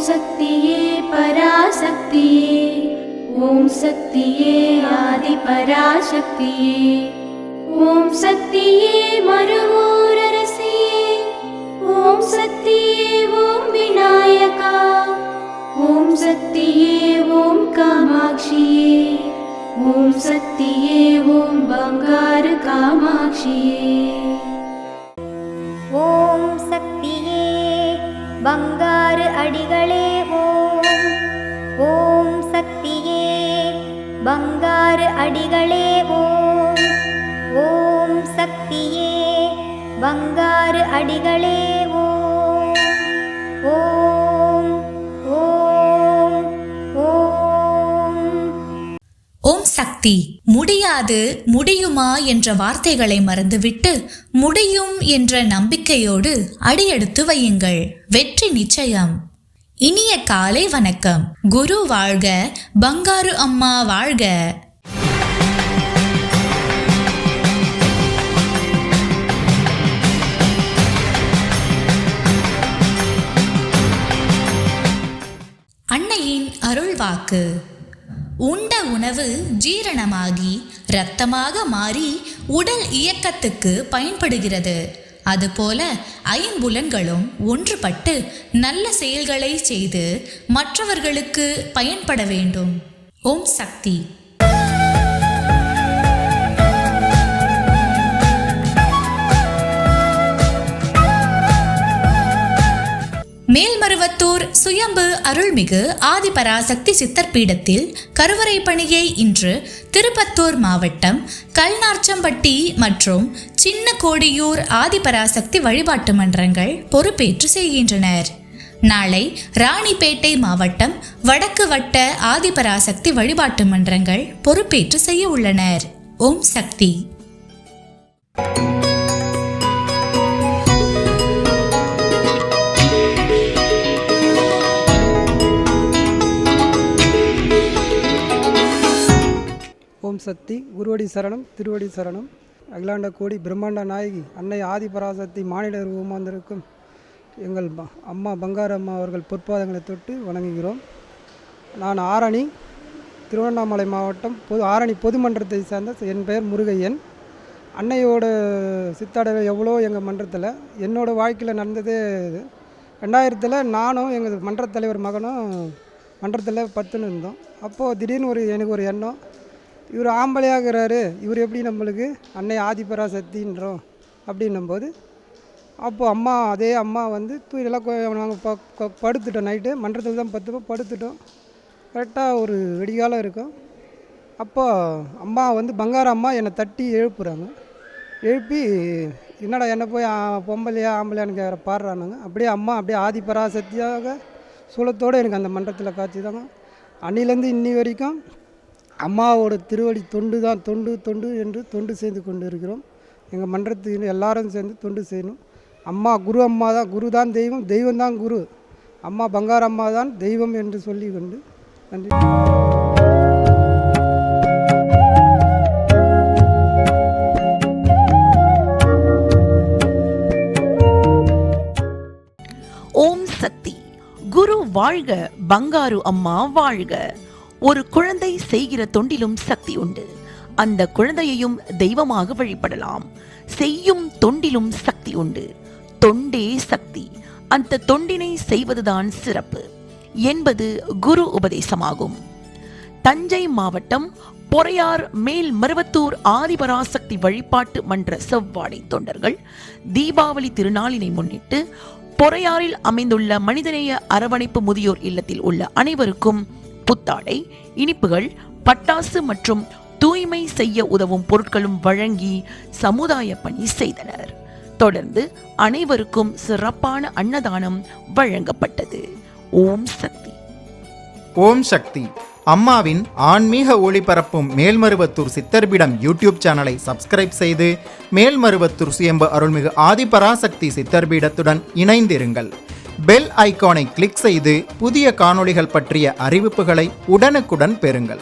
சக்தியே பராசக்தியே, ஓம் சக்தியே ஆதி பராசக்தியே, ஓம் சக்தியே மருவூரரசியே, ஓம் சக்தியே ஓம் விநாயகா, ஓம் சக்தியே ஓம் காமாட்சியே, ஓம் சக்தியே ஓம் பங்காரு காமாட்சியே. ஓம் சக்தியே பங்காரு அடிகளே ஓம், ஓம் சக்தியே பங்காரு அடிகளே ஓம், ஓம் சக்தியே பங்காரு அடிகளே ஓம், ஓம் ஓம் ஓம். ஓம் சக்தி. முடியாது முடியுமா என்ற வார்த்தைகளை மறந்துவிட்டு முடியும் என்ற நம்பிக்கையோடு அடியெடுத்து வையுங்கள். வெற்றி நிச்சயம். இனிய காலை வணக்கம். குரு வாழ்க, பங்காரு அம்மா வாழ்க. அன்னையின் அருள் வாக்கு. உண்ட உணவு ஜீரணமாகி இரத்தமாக மாறி உடல் இயக்கத்துக்கு பயன்படுகிறது. அதுபோல ஐம்புலன்களும் ஒன்றுபட்டு நல்ல செயல்களை செய்து மற்றவர்களுக்கு பயன்பட வேண்டும். ஓம் சக்தி. மேல்மருவத்தூர் சுயம்பு அருள்மிகு ஆதிபராசக்தி சித்தர் பீடத்தில் கருவறை பணியை இன்று திருப்பத்தூர் மாவட்டம் கல்நார்ச்சம்பட்டி மற்றும் சின்ன கோடியூர் ஆதிபராசக்தி வழிபாட்டு மன்றங்கள் பொறுப்பேற்று செய்கின்றனர். நாளை ராணிப்பேட்டை மாவட்டம் வடக்கு வட்ட ஆதிபராசக்தி வழிபாட்டு மன்றங்கள் பொறுப்பேற்று செய்ய உள்ளனர். ஓம் சக்தி. ஓம் சக்தி. குருவடி சரணம், திருவடி சரணம். அகிலாண்ட கோடி பிரம்மாண்ட நாயகி அன்னை ஆதிபராசக்தி மாநில உமாந்திருக்கும் எங்கள் அம்மா பங்காரு அம்மா அவர்கள் பொற்பாதங்களை தொட்டு வணங்குகிறோம். நான் ஆரணி, திருவண்ணாமலை மாவட்டம் ஆரணி பொதுமன்றத்தை சேர்ந்த என் பெயர் முருகையன். அன்னையோட சித்தாடவை எவ்வளோ எங்கள் மன்றத்தில் என்னோடய வாழ்க்கையில் நடந்ததே 2000 நானும் எங்கள் மன்றத் தலைவர் மகனும் மன்றத்தில் 10 இருந்தோம். அப்போது திடீர்னு எனக்கு ஒரு எண்ணம், இவர் ஆம்பளையாகிறாரு, இவர் எப்படி நம்மளுக்கு அன்னை ஆதிபராசக்தின்றோம் அப்படின்னும்போது, அப்போது அதே அம்மா வந்து தூயெல்லாம் நாங்கள் படுத்துட்டோம். நைட்டு மன்றத்தில் தான் 10 படுத்துட்டோம். கரெக்டாக ஒரு வெடிகாலம் இருக்கும். அப்போ அம்மா வந்து பங்காரு அம்மா என்னை தட்டி எழுப்புறாங்க. எழுப்பி என்னடா என்னை போய் பொம்பளையா ஆம்பளையான்னு கேட்குற பாடுறானுங்க. அப்படியே அம்மா அப்படியே ஆதிபராசக்தியாக சூலத்தோடு எனக்கு அந்த மன்றத்தில் காட்சி தாங்க. அன்னிலேருந்து இன்னி வரைக்கும் அம்மாவோட திருவடி தொண்டு தான், தொண்டு என்று தொண்டு செய்து கொண்டு இருக்கிறோம். எங்கள் மன்றத்தில் எல்லாரும் சேர்ந்து தொண்டு செய்யணும். அம்மா தான், குரு தான் தெய்வம், தெய்வம் தான் குரு. அம்மா பங்காரு அம்மா தான் தெய்வம் என்று சொல்லி கொண்டு நன்றி. ஓம் சக்தி. குரு வாழ்க, பங்காரு அம்மா வாழ்க. ஒரு குழந்தை செய்கிற தொண்டிலும் சக்தி உண்டு. அந்த குழந்தையையும் தெய்வமாக வழிபடலாம். செய்யும் தொண்டிலும் சக்தி உண்டு. தொண்டே சக்தி. அந்த தொண்டினை செய்வதுதான் சிறப்பு என்பது குரு உபதேசமாகும். தஞ்சை மாவட்டம் பொறையார் மேல்மருவத்தூர் ஆதிபராசக்தி வழிபாட்டு மன்ற செவ்வாடை தொண்டர்கள் தீபாவளி திருநாளினை முன்னிட்டு பொறையாறில் அமைந்துள்ள மனிதநேய அரவணைப்பு முதியோர் இல்லத்தில் உள்ள அனைவருக்கும் புத்தாடை, இனிப்புகள், பட்டாசு மற்றும் தூய்மை செய்ய உதவும் பொருட்களும் வழங்கி சமுதாய பணி செய்தனர். தொடர்ந்து அனைவருக்கும் சிறப்பான அன்னதானம் வழங்கப்பட்டது. ஓம் சக்தி. ஓம் சக்தி. அம்மாவின் ஆன்மீக ஒளிபரப்பும் மேல்மருவத்தூர் சித்தர்பீடம் யூடியூப் சேனலை சப்ஸ்கிரைப் செய்து மேல்மருவத்தூர் சுயம்பு அருள்மிகு ஆதிபராசக்தி சித்தர்பீடத்துடன் இணைந்திருங்கள். பெல் ஐகானை கிளிக் செய்து புதிய காணொளிகள் பற்றிய அறிவிப்புகளை உடனுக்குடன் பெறுங்கள்.